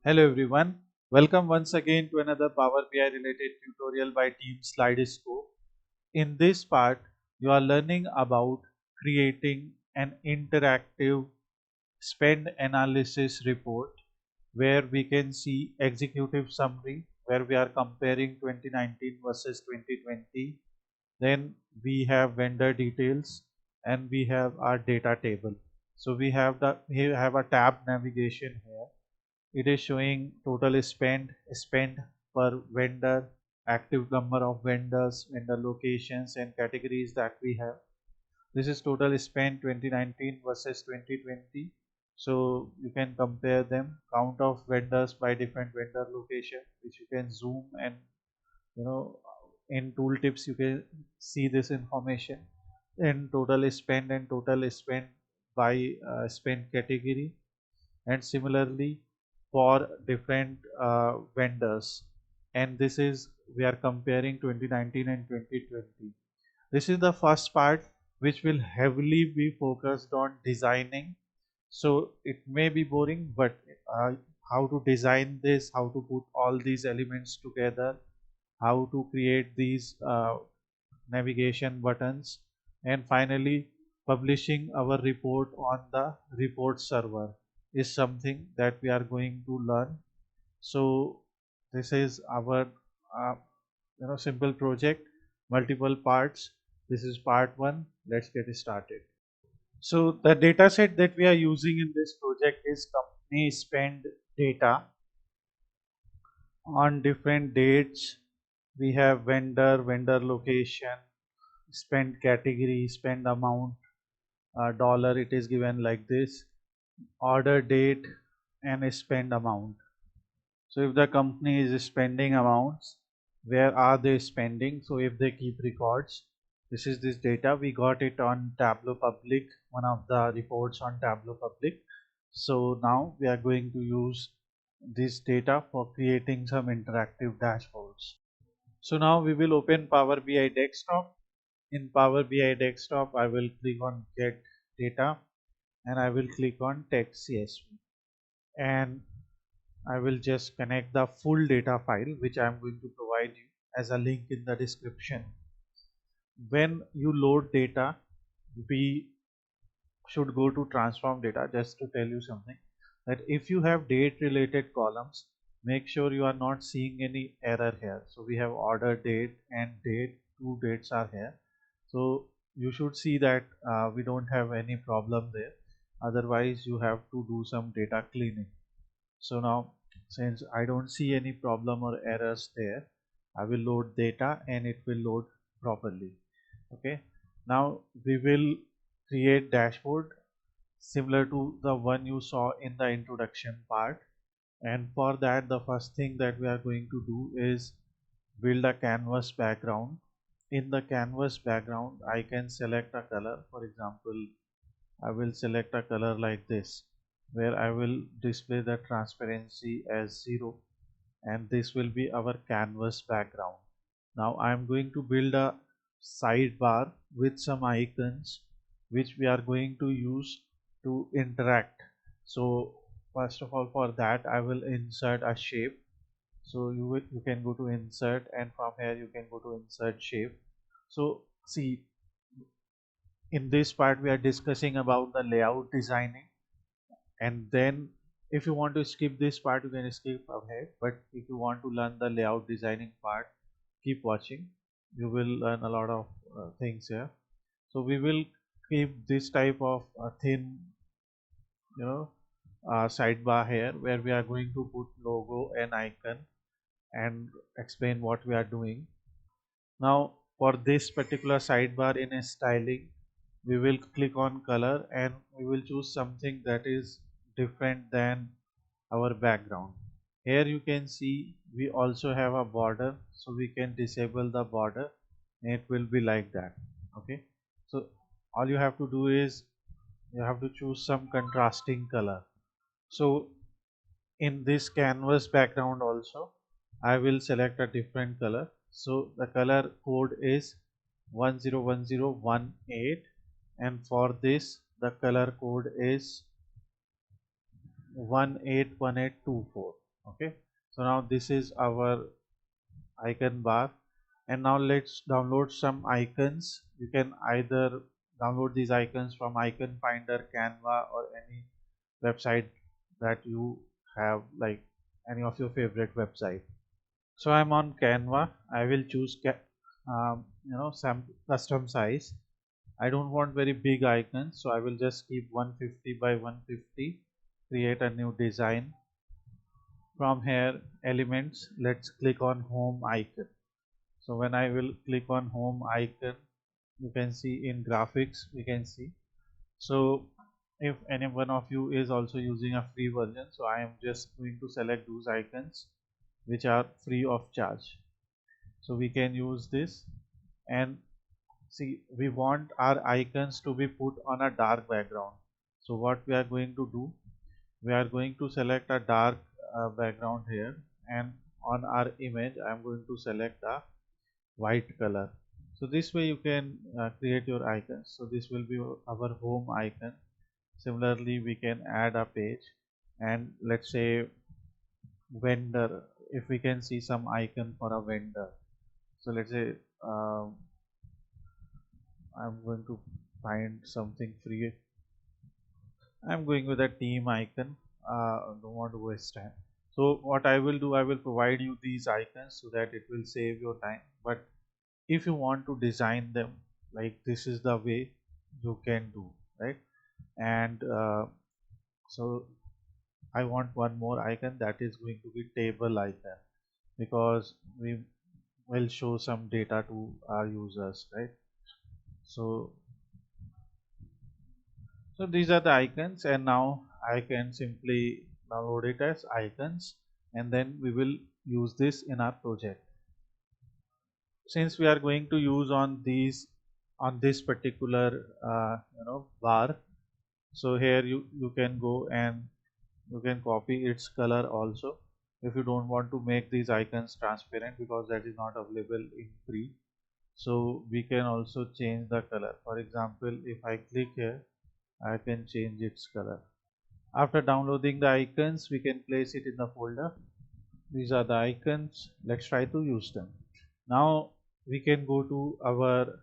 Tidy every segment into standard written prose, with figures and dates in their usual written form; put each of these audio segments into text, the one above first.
Hello everyone, welcome once again to another Power BI related tutorial by Team Slidescope. In this part, you are learning about creating an interactive spend analysis report where we can see executive summary where we are comparing 2019 versus 2020. Then we have vendor details and we have our data table. So we have a tab navigation here. It is showing total spend per vendor, active number of vendors, vendor locations and categories that we have. This is total spend 2019 versus 2020. So you can compare them, count of vendors by different vendor location, which you can zoom and you know in tooltips you can see this information in total spend and total spend by spend category, and similarly for different vendors. And this is we are comparing 2019 and 2020. This is the first part which will heavily be focused on designing. So it may be boring, but uh, how to design this, how to put all these elements together, how to create these navigation buttons, and finally publishing our report on the report server is something that we are going to learn. So this is our uh, simple project, multiple parts. This is part one. Let's get started. So the data set that we are using in this project is company spend data on different dates. We have vendor location, spend category, spend amount, dollar, it is given like this, order date and spend amount. So if the company is spending amounts, where are they spending? So if they keep records, this is this data. We got it on Tableau Public, one of the reports on Tableau Public. So now we are going to use this data for creating some interactive dashboards. So now we will open Power BI desktop. In Power BI desktop, I will click on get data and I will click on text CSV, and I will just connect the full data file which I am going to provide you as a link in the description. When you load data, we should go to transform data. Just to tell you something, that if you have date related columns, make sure you are not seeing any error here. So we have order date and date, two dates are here. So you should see that we don't have any problem there. Otherwise you have to do some data cleaning. So now since I don't see any problem or errors there, I will load data and it will load properly. Okay, now we will create dashboard similar to the one you saw in the introduction part. And for that, the first thing that we are going to do is build a canvas background. In the canvas background, I can select a color. For example, I will select a color like this, where I will display the transparency as 0, and this will be our canvas background. Now I am going to build a sidebar with some icons which we are going to use to interact. So first of all, for that I will insert a shape. So you can go to insert, and from here you can go to insert shape. So see, in this part we are discussing about the layout designing, and then if you want to skip this part you can skip ahead, but if you want to learn the layout designing part, keep watching. You will learn a lot of things here. So we will keep this type of thin you know sidebar here, where we are going to put logo and icon and explain what we are doing. Now for this particular sidebar in a styling, we will click on color and we will choose something that is different than our background. Here you can see we also have a border, so we can disable the border and it will be like that. Okay, so all you have to do is you have to choose some contrasting color. So in this canvas background also I will select a different color. So the color code is 101018, and for this the color code is 181824. Okay, so now this is our icon bar, and now let's download some icons. You can either download these icons from Icon Finder, Canva, or any website that you have, like any of your favorite website. So I'm on Canva. I will choose some custom size. I don't want very big icons, so I will just keep 150 by 150. Create a new design. From here, elements, let's click on home icon. So when I will click on home icon, you can see in graphics, we can see. So if any one of you is also using a free version, so I am just going to select those icons which are free of charge. So we can use this, and see, we want our icons to be put on a dark background. So what we are going to do, we are going to select a dark background here, and on our image I am going to select a white color. So this way you can create your icons. So this will be our home icon. Similarly, we can add a page, and let's say vendor, if we can see some icon for a vendor. So let's say I'm going to find something free. I'm going with a team icon. Don't want to waste time. So what I will do, I will provide you these icons so that it will save your time. But if you want to design them, like this is the way you can do, right? And so I want one more icon, that is going to be table icon, because we will show some data to our users, right? So these are the icons, and now I can simply download it as icons, and then we will use this in our project. Since we are going to use on these, on this particular bar, so here you can go and you can copy its color also, if you don't want to make these icons transparent, because that is not available in free. So we can also change the color. For example, if I click here, I can change its color. After downloading the icons, we can place it in the folder. These are the icons. Let's try to use them. Now we can go to our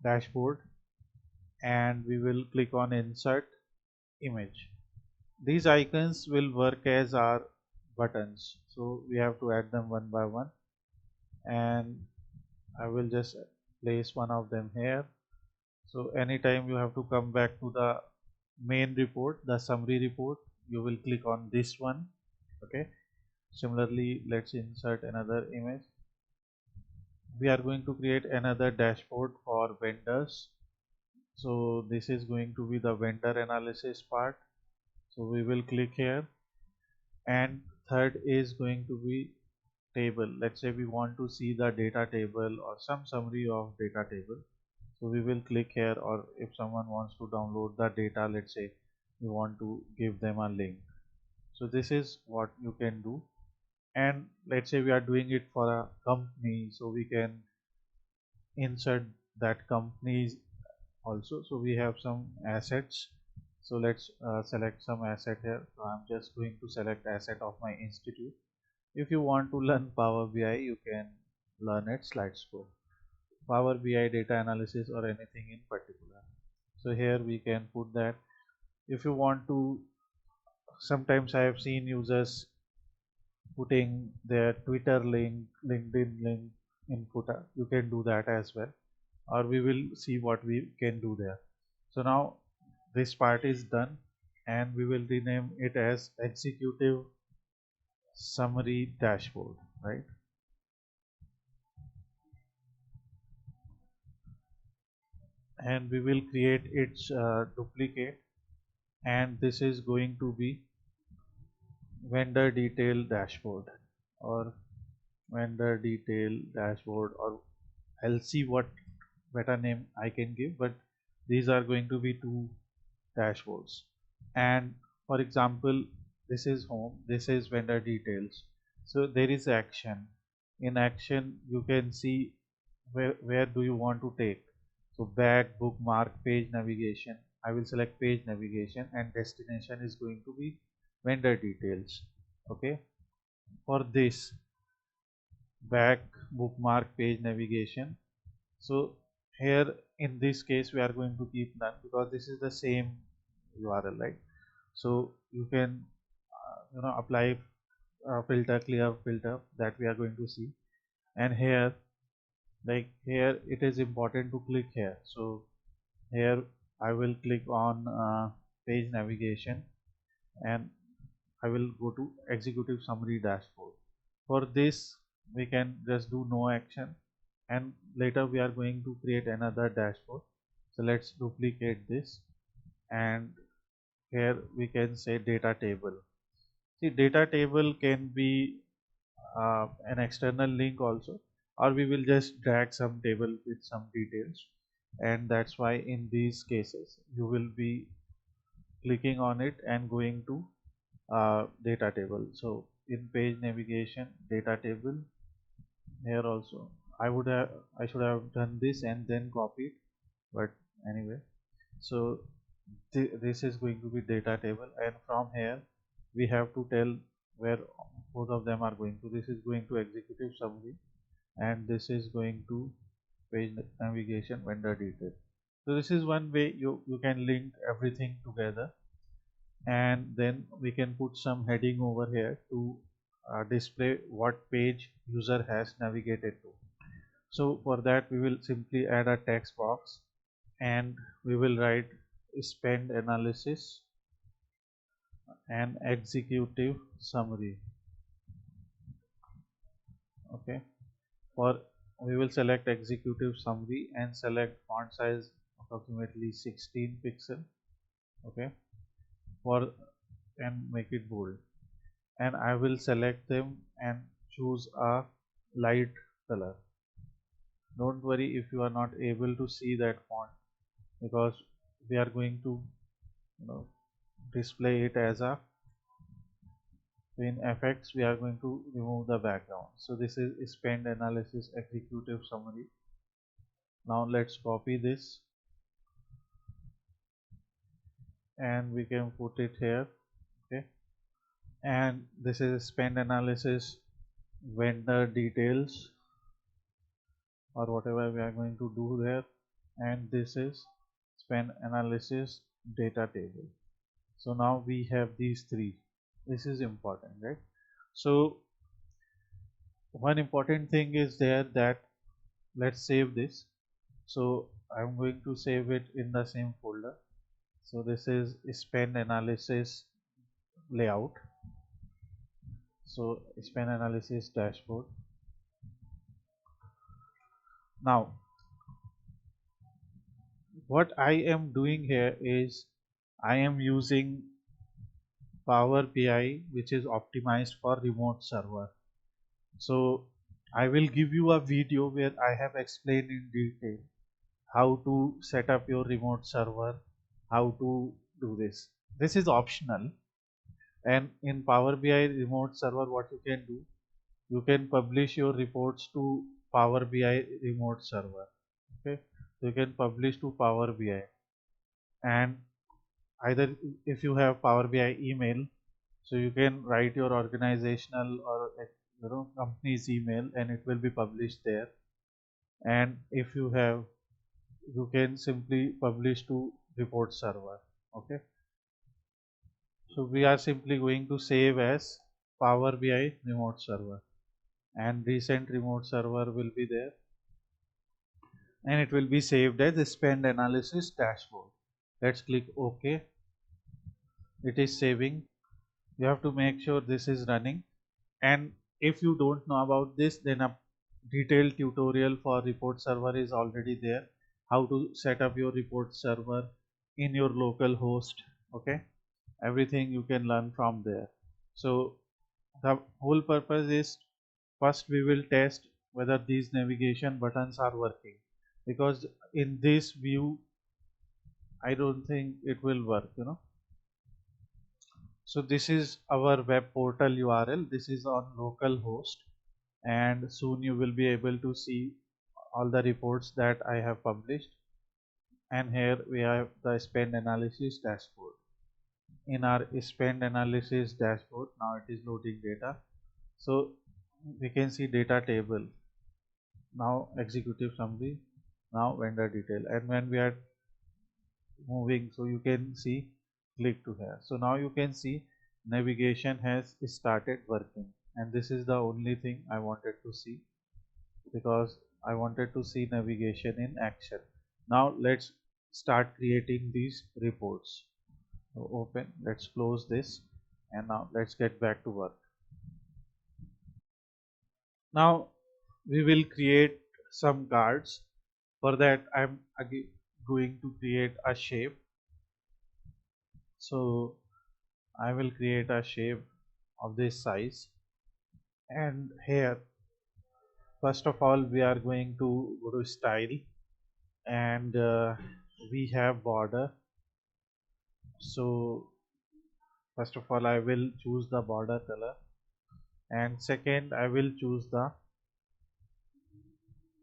dashboard, and we will click on insert image. These icons will work as our buttons, so we have to add them one by one, and I will just place one of them here. So anytime you have to come back to the main report, the summary report, you will click on this one. Okay, similarly, let's insert another image. We are going to create another dashboard for vendors. So this is going to be the vendor analysis part. So we will click here, and third is going to be table. Let's say we want to see the data table or some summary of data table. So we will click here, or if someone wants to download the data, let's say we want to give them a link. So this is what you can do. And let's say we are doing it for a company, so we can insert that companies also. So we have some assets, so let's select some asset here. So I'm just going to select asset of my institute. If you want to learn Power BI, you can learn at Slidescope, Power BI data analysis, or anything in particular. So here we can put that. If you want to, sometimes I have seen users putting their Twitter link, LinkedIn link in footer. You can do that as well, or we will see what we can do there. So now this part is done, and we will rename it as executive summary dashboard, right? And we will create its duplicate, and this is going to be vendor detail dashboard, or vendor detail dashboard, or I'll see what better name I can give, but these are going to be two dashboards. And for example, this is home, this is vendor details. So there is action. In action, you can see where do you want to take. So back, bookmark, page navigation. I will select page navigation, and destination is going to be vendor details. Okay, for this back bookmark page navigation, so here in this case we are going to keep none because this is the same URL, right? So you can apply filter, clear filter, that we are going to see. And here, like here, it is important to click here. So here I will click on page navigation, and I will go to executive summary dashboard. For this we can just do no action, and later we are going to create another dashboard. So let's duplicate this, and here we can say data table. See, data table can be an external link also, or we will just drag some table with some details, and that's why in these cases you will be clicking on it and going to data table. So in page navigation, data table, here also I should have done this and then copied, but anyway. So this is going to be data table, and from here we have to tell where both of them are going to. This is going to executive summary, and this is going to page navigation vendor detail. So this is one way you can link everything together, and then we can put some heading over here to display what page user has navigated to. So for that we will simply add a text box, and we will write spend analysis and executive summary. Okay, for we will select executive summary and select font size approximately 16 pixel. Okay, for and make it bold, and I will select them and choose a light color. Don't worry if you are not able to see that font, because we are going to display it as a, in effects we are going to remove the background. So this is spend analysis executive summary. Now let's copy this and we can put it here. Okay, and this is spend analysis vendor details, or whatever we are going to do there, and this is spend analysis data table. So now we have these three. This is important, right? So one important thing is there, that let's save this. So I'm going to save it in the same folder. So this is spend analysis layout. So spend analysis dashboard. Now what I am doing here is I am using Power BI, which is optimized for remote server. So I will give you a video where I have explained in detail how to set up your remote server, how to do this. This is optional, and in Power BI remote server what you can do, you can publish your reports to Power BI remote server. Okay, so you can publish to Power BI, and either if you have Power BI email, so you can write your organizational or company's email and it will be published there. And if you have, you can simply publish to report server. Okay, so we are simply going to save as Power BI remote server, and recent remote server will be there, and it will be saved as spend analysis dashboard. Let's click OK. It is saving. You have to make sure this is running, and if you don't know about this, then a detailed tutorial for report server is already there, how to set up your report server in your local host. Okay, everything you can learn from there. So the whole purpose is, first we will test whether these navigation buttons are working, because in this view I don't think it will work. So this is our web portal URL. This is on local host, and soon you will be able to see all the reports that I have published. And here we have the spend analysis dashboard. In our spend analysis dashboard, now it is loading data. So we can see data table, now executive summary, now vendor detail, and when we are moving, so you can see, click to here. So now you can see navigation has started working, and this is the only thing I wanted to see, because I wanted to see navigation in action. Now let's start creating these reports. So open, let's close this, and now let's get back to work. Now we will create some cards. For that I'm again going to create a shape. So I will create a shape of this size, and here first of all we are going to go to style, and we have border. So first of all I will choose the border color, and second I will choose the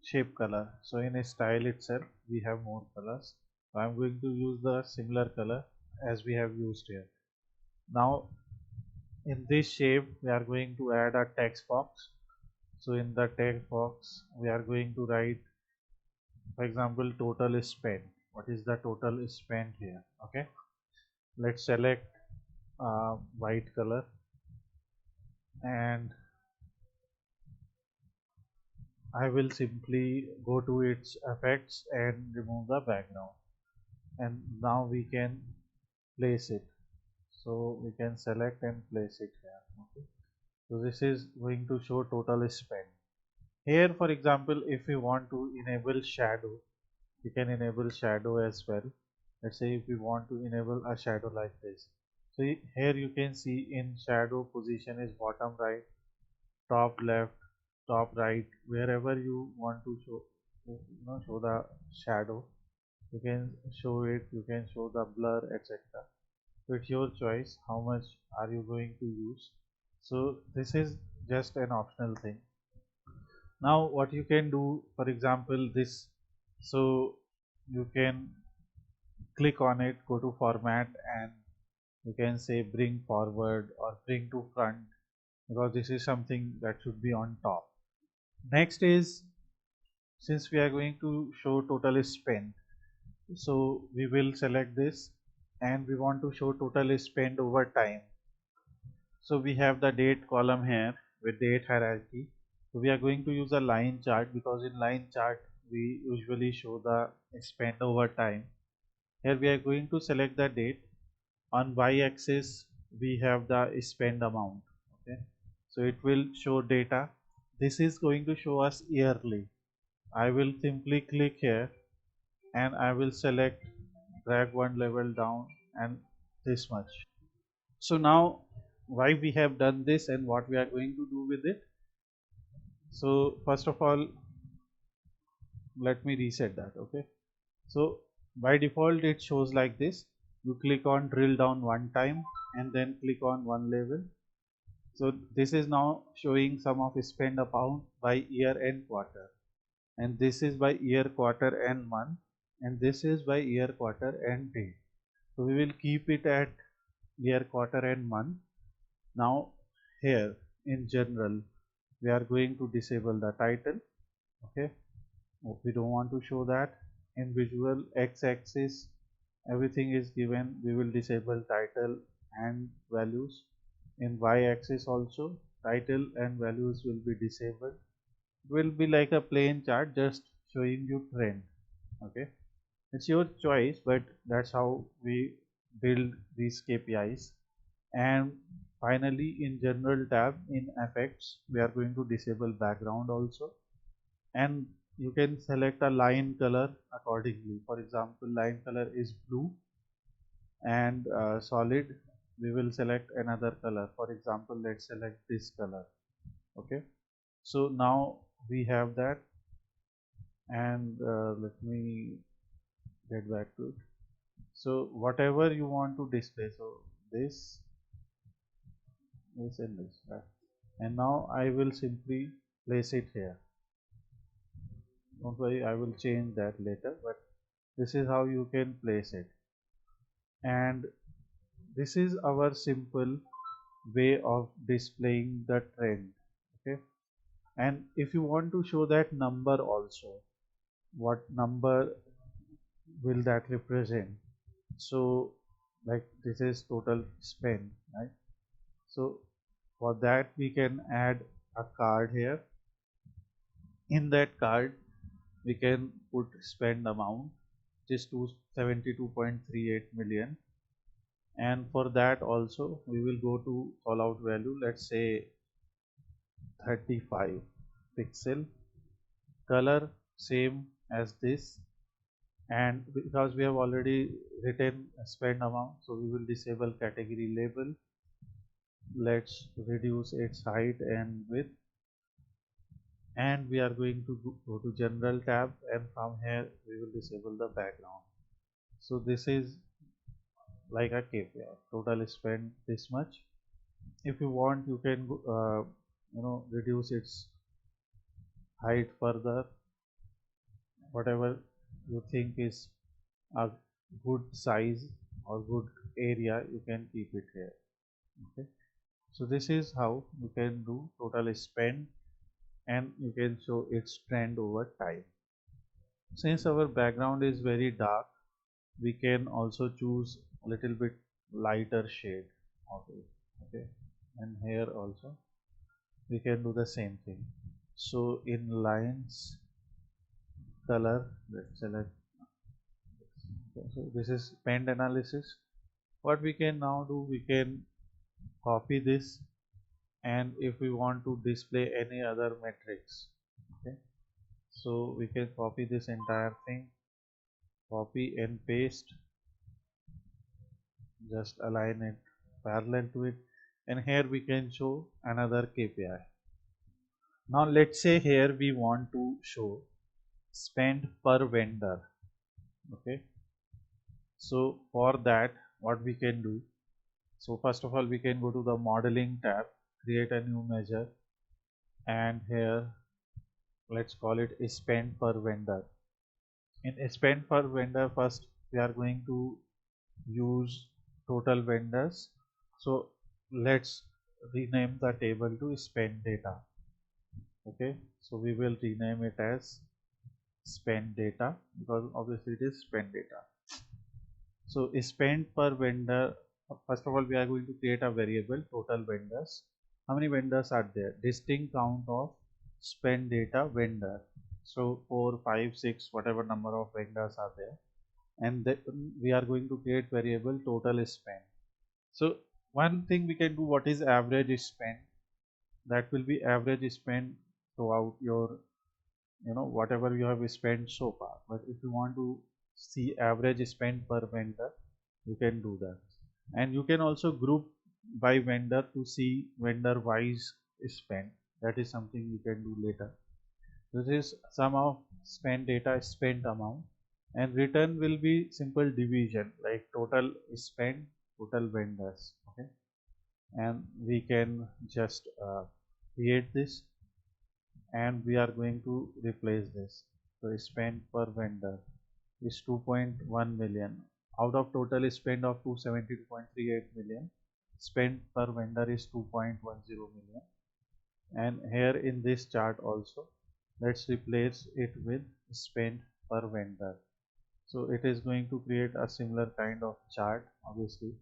shape color. So in a style itself we have more colors, so I'm going to use the similar color as we have used here. Now in this shape we are going to add a text box. So in the text box we are going to write, for example, total spend. What is the total spend here? Okay, let's select white color, and I will simply go to its effects and remove the background, and now we can place it. So we can select and place it here. Okay, so this is going to show total spend. Here for example, if we want to enable shadow, we can enable shadow as well. Let's say if we want to enable a shadow like this. So here you can see in shadow position is bottom right, top left, top right, wherever you want to show, show the shadow, you can show it, you can show the blur, etc. So it's your choice how much are you going to use. So this is just an optional thing. Now what you can do, for example this, so you can click on it, go to format, and you can say bring forward or bring to front, because this is something that should be on top. Next is, since we are going to show total spend, so we will select this, and we want to show total spend over time. So we have the date column here with date hierarchy. So we are going to use a line chart, because in line chart we usually show the spend over time. Here we are going to select the date. On y-axis we have the spend amount. Okay, so it will show data. This is going to show us yearly. I will simply click here, and I will select, drag one level down, and this much. So now why we have done this and what we are going to do with it. So first of all, let me reset that. Okay, so by default it shows like this. You click on drill down one time and then click on one level. So this is now showing sum of spend amount by year and quarter, and this is by year, quarter and month, and this is by year, quarter and day. So we will keep it at year, quarter and month. Now here in general we are going to disable the title. Okay, we don't want to show that. In visual x-axis everything is given, we will disable title and values. In y-axis also title and values will be disabled. It will be like a plain chart just showing you trend. Okay, it's your choice, but that's how we build these KPIs. And finally in general tab in effects we are going to disable background also, and you can select a line color accordingly. For example, line color is blue, and solid we will select another color. For example, let's select this color. Okay, so now we have that, and let me get back to it. So whatever you want to display, so this and this, right? And now I will simply place it here. Don't worry, I will change that later, but this is how you can place it. And this is our simple way of displaying the trend. Okay, and if you want to show that number also, what number will that represent? So like this is total spend, right? So for that we can add a card here. In that card we can put spend amount, which is 272.38 million, and for that also we will go to call out value, let's say 35 pixel, color same as this, and because we have already written spend amount, so we will disable category label. Let's reduce its height and width, and we are going to go to general tab, and from here we will disable the background. So this is like a KPI, total spend this much. If you want you can reduce its height further, whatever you think is a good size or good area, you can keep it here. Okay, so this is how you can do total spend, and you can show its trend over time. Since our background is very dark, we can also choose a little bit lighter shade of it. Okay, and here also we can do the same thing. So in lines, color, let's select. Okay, so this is spend analysis. What we can now do, we can copy this, and if we want to display any other metrics, okay, so we can copy this entire thing, copy and paste, just align it parallel to it, and here we can show another KPI. Now let's say here we want to show spend per vendor. Okay, so for that what we can do, so first of all we can go to the modeling tab, create a new measure, and here let's call it spend per vendor. In spend per vendor, first we are going to use total vendors, so let's rename the table to spend data. Okay, so we will rename it as spend data because obviously it is spend data. So spend per vendor, first of all we are going to create a variable total vendors. How many vendors are there? Distinct count of spend data vendor. So 4, 5, 6, whatever number of vendors are there, and then we are going to create variable total spend. So one thing we can do, what is average spend? That will be average spend throughout your, whatever you have spent so far. But if you want to see average spend per vendor, you can do that, and you can also group by vendor to see vendor wise spend. That is something you can do later. This is sum of spend data, spent amount, and return will be simple division like total spend, total vendors. Okay, and we can just create this, and we are going to replace this. So spend per vendor is 2.1 million. Out of total spend of 272.38 million, spend per vendor is 2.10 million. And here in this chart also, let's replace it with spend per vendor. So it is going to create a similar kind of chart obviously,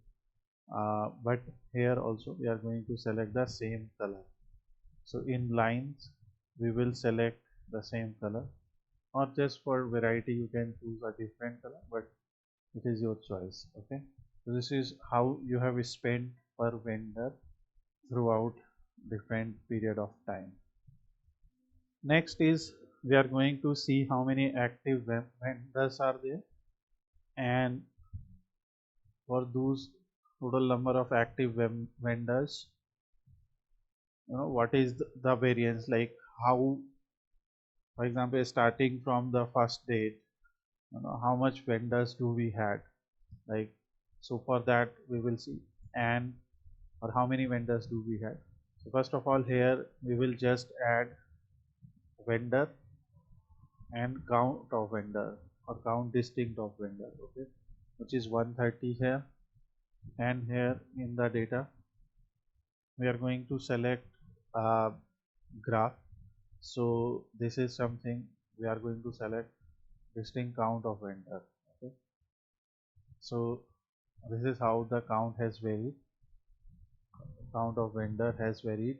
but here also we are going to select the same color. So in lines we will select the same color, or just for variety you can choose a different color, but it is your choice. Okay, so this is how you have spent per vendor throughout different period of time. Next is we are going to see how many active vendors are there, and for those total number of active vendors, what is the variance, like how, for example, starting from the first date, how much vendors do we had, like, so for that we will see, and or how many vendors do we have. So first of all here we will just add vendor and count of vendor, or count distinct of vendor. Okay, which is 130 here, and here in the data we are going to select graph. So this is something we are going to select distinct count of vendor. Okay, so this is how the count has varied, count of vendor has varied,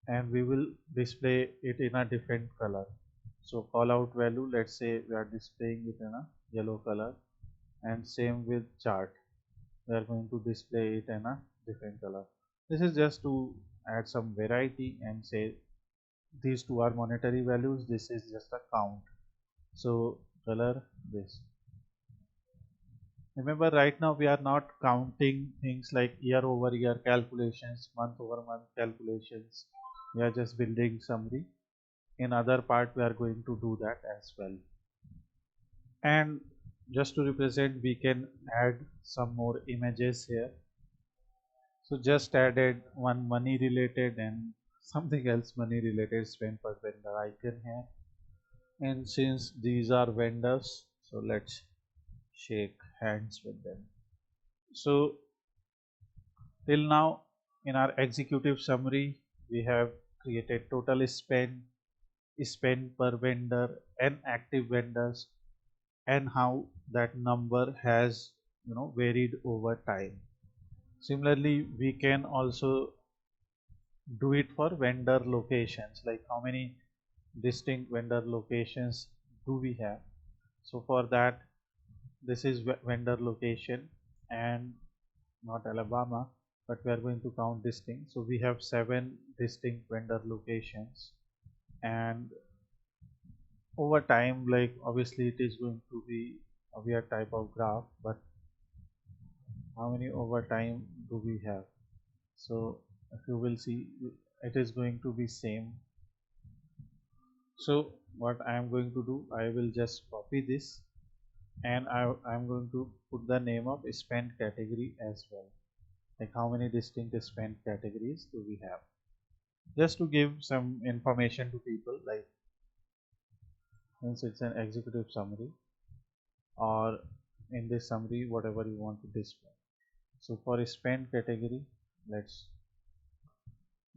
and we will display it in a different color. So call out value, let's say we are displaying it in a yellow color, and same with chart, we are going to display it in a different color. This is just to add some variety and say these two are monetary values, this is just a count. So color this. Remember, right now we are not counting things like year over year calculations, month over month calculations. We are just building summary. In other part we are going to do that as well. And just to represent, we can add some more images here. So just added one money related and something else money related spend per vendor icon here. And since these are vendors, so let's shake hands with them. So till now in our executive summary, we have created total spend, spend per vendor, and active vendors, and how that number has varied over time. Similarly, we can also do it for vendor locations, like how many distinct vendor locations do we have. So for that, this is vendor location, and not Alabama, but we are going to count distinct. So we have 7 distinct vendor locations, and over time, like obviously it is going to be a weird type of graph, but how many over time do we have? So if you will see, it is going to be same. So what I am going to do, I will just copy this, and I am going to put the name of spend category as well, like how many distinct spend categories do we have, just to give some information to people, like since it's an executive summary, or in this summary whatever you want to display. So for spend category, let's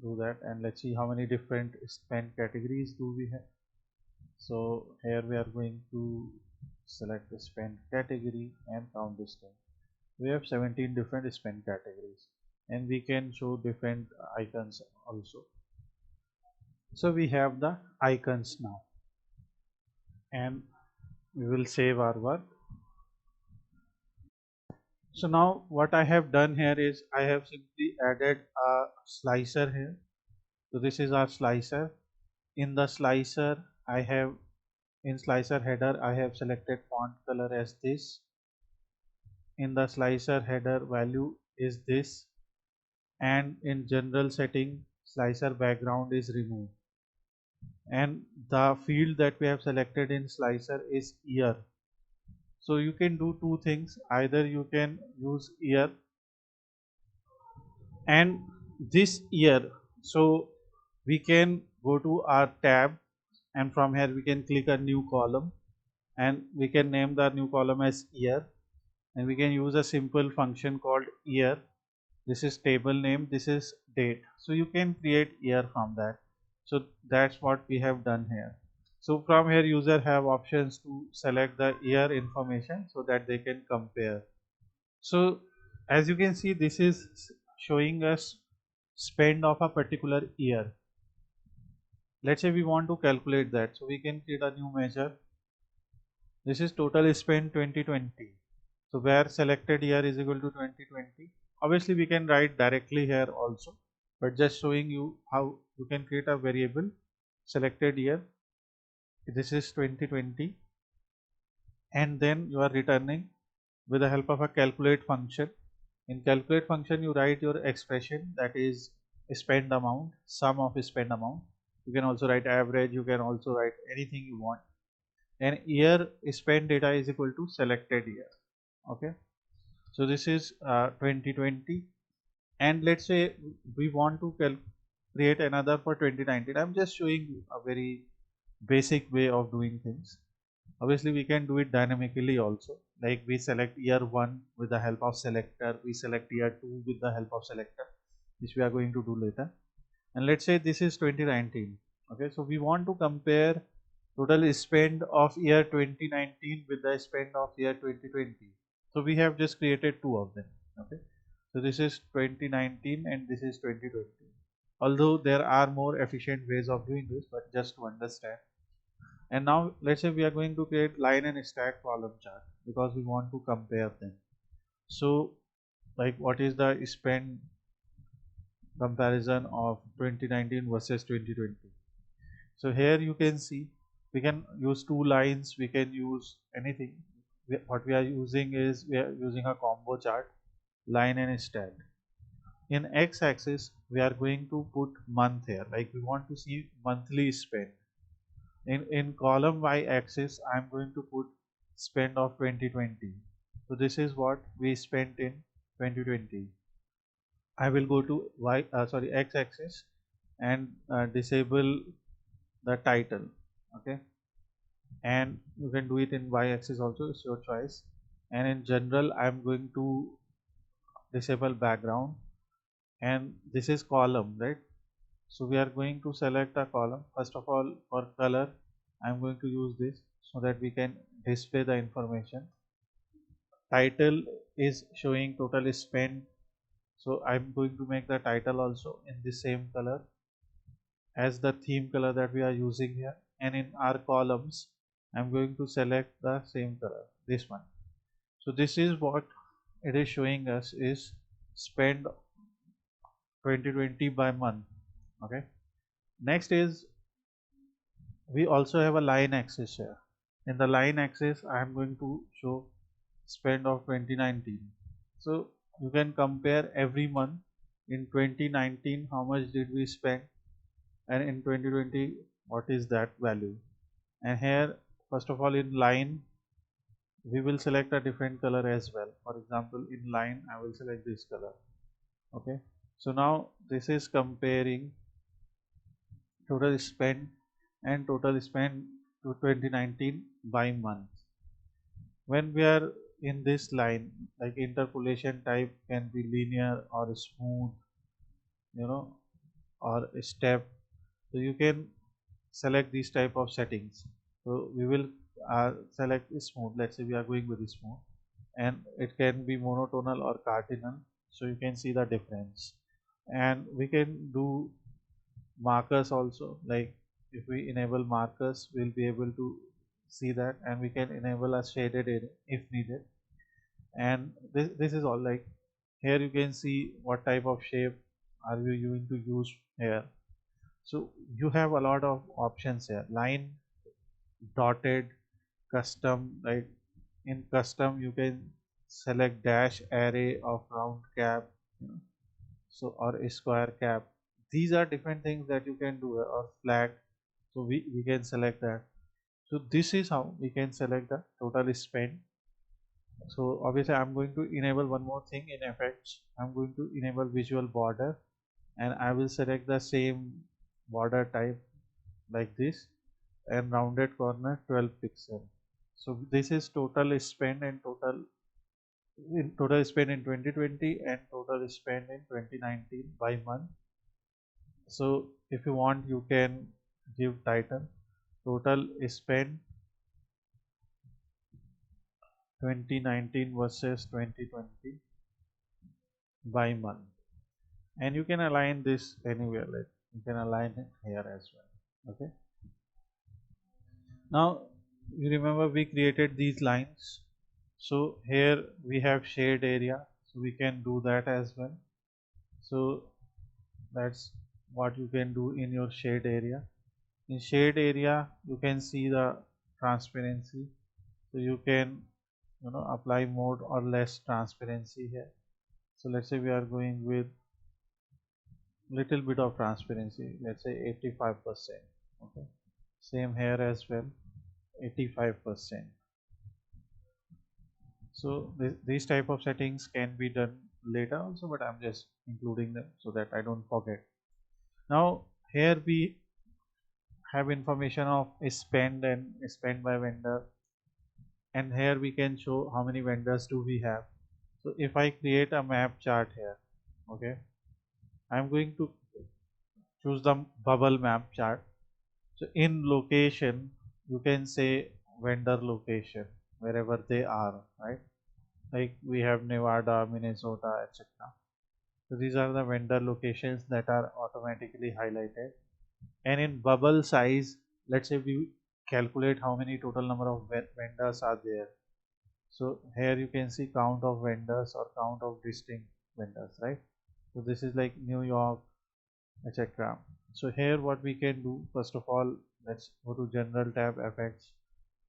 do that, and let's see how many different spend categories do we have. So here we are going to select the spend category and count distinct. We have 17 different spend categories, and we can show different icons also. So we have the icons now, and we will save our work. So now what I have done here is I have simply added a slicer here. So this is our slicer. In the slicer, I have, in slicer header, I have selected font color as this. In the slicer header, value is this, and in general setting, slicer background is removed, and the field that we have selected in slicer is year. So you can do two things, either you can use year and this year. So we can go to our tab, and from here we can click a new column, and we can name the new column as year, and we can use a simple function called year. This is table name, this is date, so you can create year from that. So that's what we have done here. So from here user have options to select the year information so that they can compare. So as you can see, this is showing us spend of a particular year. Let's say we want to calculate that, so we can create a new measure. This is total spend 2020. So where selected year is equal to 2020. Obviously we can write directly here also, but just showing you how you can create a variable selected year. This is 2020, and then you are returning with the help of a calculate function. In calculate function, you write your expression, that is spend amount, sum of spend amount. You can also write average, you can also write anything you want, and year spend data is equal to selected year. Okay, so this is 2020, and let's say we want to create another for 2019. I'm just showing you a very basic way of doing things. Obviously we can do it dynamically also, like we select year 1 with the help of selector, we select year 2 with the help of selector, which we are going to do later. and let's say this is 2019. Okay, so we want to compare total spend of year 2019 with the spend of year 2020. So we have just created two of them. Okay, so this is 2019 and this is 2020. Although there are more efficient ways of doing this, but just to understand. And now let's say we are going to create line and stack column chart because we want to compare them. So like what is the spend comparison of 2019 versus 2020? So here you can see we can use two lines, we can use anything. What we are using is we are using a combo chart, line and stack. In x-axis we are going to put month here, like we want to see monthly spend. In column y-axis I am going to put spend of 2020. So this is what we spent in 2020. I will go to x-axis and disable the title. Okay, and you can do it in y-axis also, it's your choice. And in general I am going to disable background, and this is column, right? So we are going to select a column. First of all, for color I am going to use this so that we can display the information. Title is showing total spend, so I'm going to make the title also in the same color as the theme color that we are using here. And in our columns I'm going to select the same color, this one. So this is what it is showing us is spend 2020 by month. Okay, next is we also have a line axis here. In the line axis I am going to show spend of 2019. So you can compare every month. In 2019 how much did we spend, and in 2020 what is that value. And here first of all in line we will select a different color as well. For example, in line I will select this color. Okay, so now this is comparing total spend and total spend to 2019 by month. When we are in this line, like interpolation type can be linear or smooth, you know, or a step, so you can select these type of settings. So we will select smooth. Let's say we are going with smooth, and it can be monotonal or cardinal, so you can see the difference. And we can do markers also, like if we enable markers we'll be able to see that, and we can enable a shaded area if needed. And this is all, like here you can see what type of shape are you going to use here. So you have a lot of options here: line, dotted, custom. Like in custom you can select dash, array of round cap, you know, so or a square cap. These are different things that you can do, or flag. So we can select that. So this is how we can select the total spend. So obviously I'm going to enable one more thing in effects. I'm going to enable visual border, and I will select the same border type like this, and rounded corner 12 pixel. So this is total spend and total spend in 2020 and total spend in 2019 by month. So if you want you can give title total spend 2019 versus 2020 by month, and you can align this anywhere, like you can align it here as well. Okay, now you remember we created these lines, so here we have shade area, so we can do that as well. So that's what you can do in your shade area. In shade area you can see the transparency, so you can apply more or less transparency here. So let's say we are going with little bit of transparency, let's say 85%. Okay, same here as well, 85%. So these type of settings can be done later also, but I'm just including them so that I don't forget. Now here we have information of spend and spend by vendor, and here we can show how many vendors do we have. So if I create a map chart here, okay, I'm going to choose the bubble map chart. So in location, you can say vendor location wherever they are, right? Like we have Nevada, Minnesota, etc. So these are the vendor locations that are automatically highlighted. And in bubble size, let's say we calculate how many total number of vendors are there. So here you can see count of vendors or count of distinct vendors, right? So this is like New York, etc. So here what we can do, first of all, let's go to general tab effects.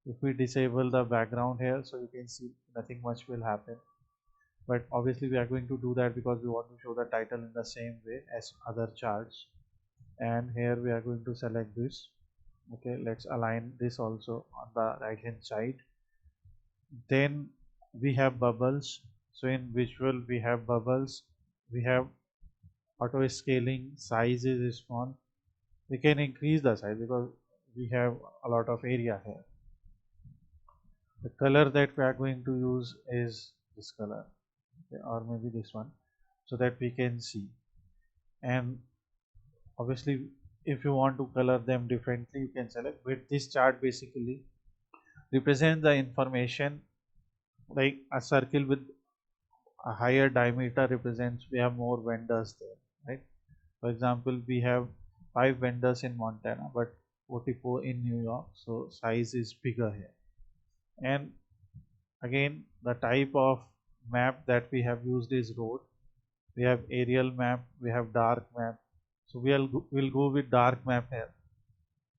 If we disable the background here, so you can see nothing much will happen, but obviously we are going to do that because we want to show the title in the same way as other charts. And here we are going to select this. Okay, let's align this also on the right hand side. Then we have bubbles. So in visual we have bubbles, we have auto scaling, size is small. We can increase the size because we have a lot of area here. The color that we are going to use is this color, okay, or maybe this one, so that we can see. And obviously if you want to color them differently, you can select. With this chart basically represent the information, like a circle with a higher diameter represents we have more vendors there, right? For example, we have 5 vendors in Montana but 44 in New York, so size is bigger here. And again, the type of map that we have used is road. We have aerial map, we have dark map, so we'll go with dark map here.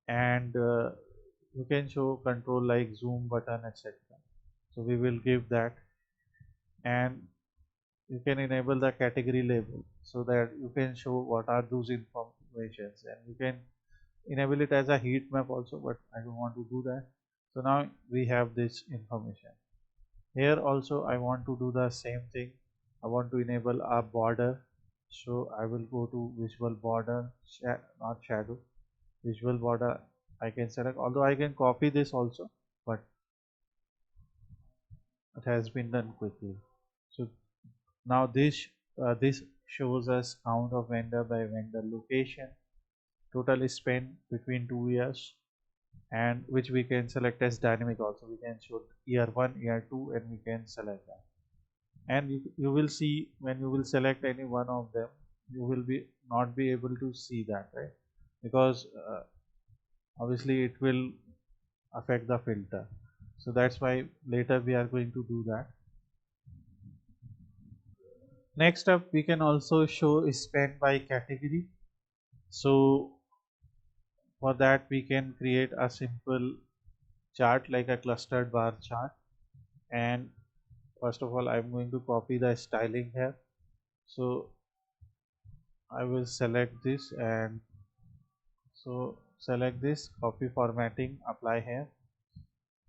And you can show control like zoom button, etc. So we will give that. And you can enable the category label so that you can show what are those informations, and you can enable it as a heat map also, but I don't want to do that. So now we have this information. Here also I want to do the same thing. I want to enable a border, so I will go to visual border, not shadow, visual border. I can select, although I can copy this also, but it has been done quickly. So now this shows us count of vendor by vendor location, total spend between 2 years, and which we can select as dynamic also. We can show year 1, year 2, and we can select that. And you will see when you will select any one of them, you will be not be able to see that, right? Because obviously it will affect the filter. So that's why later we are going to do that. Next up, we can also show spend by category. So for that we can create a simple chart like a clustered bar chart. And first of all, I'm going to copy the styling here. So I will select this, and so select this, copy formatting, apply here.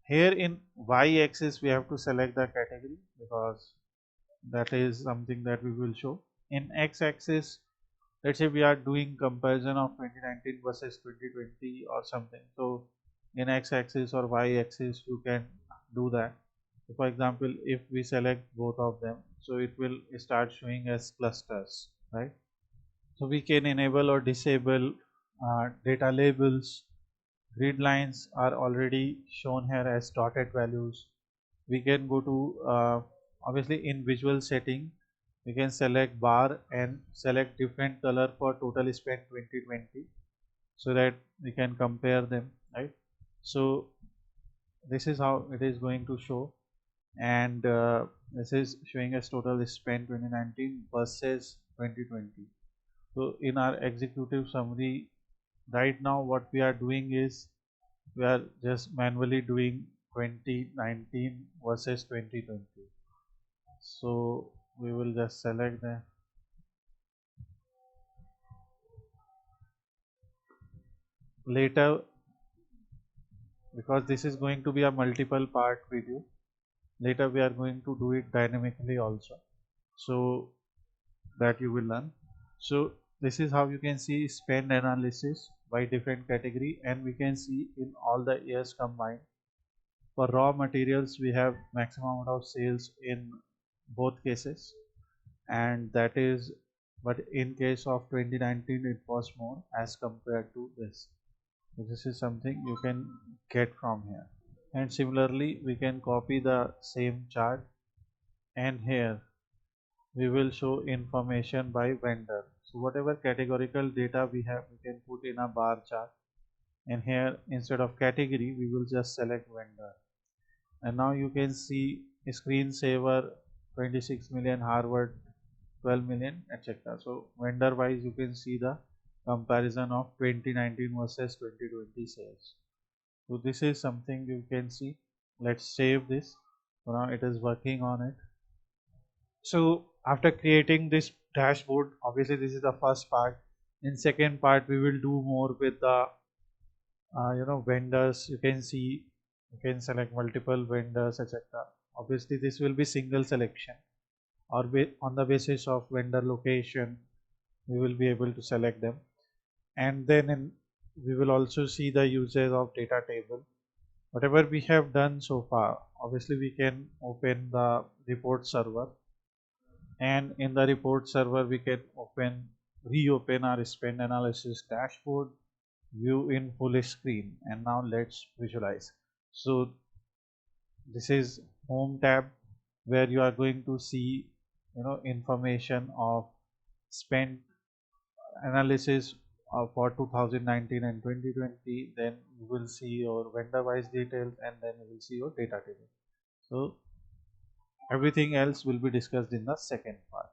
Here in y-axis we have to select the category because that is something that we will show. In x-axis, let's say we are doing comparison of 2019 versus 2020 or something. So in x-axis or y-axis you can do that. So for example, if we select both of them, so it will start showing as clusters, right? So we can enable or disable data labels. Grid lines are already shown here as dotted values. We can go to obviously in visual setting, we can select bar and select different color for total spend 2020, so that we can compare them, right? So this is how it is going to show. And this is showing us total spend 2019 versus 2020. So in our executive summary, right now what we are doing is we are just manually doing 2019 versus 2020. So we will just select the later, because this is going to be a multiple part video. Later we are going to do it dynamically also, so that you will learn. So this is how you can see spend analysis by different category, and we can see in all the years combined. For raw materials we have maximum amount of sales in both cases, and that is but in case of 2019 it was more as compared to this. So this is something you can get from here. And similarly we can copy the same chart, and here we will show information by vendor. So whatever categorical data we have, we can put in a bar chart, and here instead of category we will just select vendor. And now you can see screensaver 26 million, Harvard 12 million, etc. So vendor wise you can see the comparison of 2019 versus 2020 sales. So this is something you can see. Let's save this. So now it is working on it. So after creating this dashboard, obviously this is the first part. In second part we will do more with the vendors. You can see, you can select multiple vendors, etc. Obviously this will be single selection, or on the basis of vendor location we will be able to select them. And then we will also see the usage of data table. Whatever we have done so far, obviously we can open the report server, and in the report server we can reopen our spend analysis dashboard, view in full screen. And now let's visualize. So this is home tab, where you are going to see information of spend analysis for 2019 and 2020. Then you will see your vendor wise details, and then you will see your data table. So everything else will be discussed in the second part.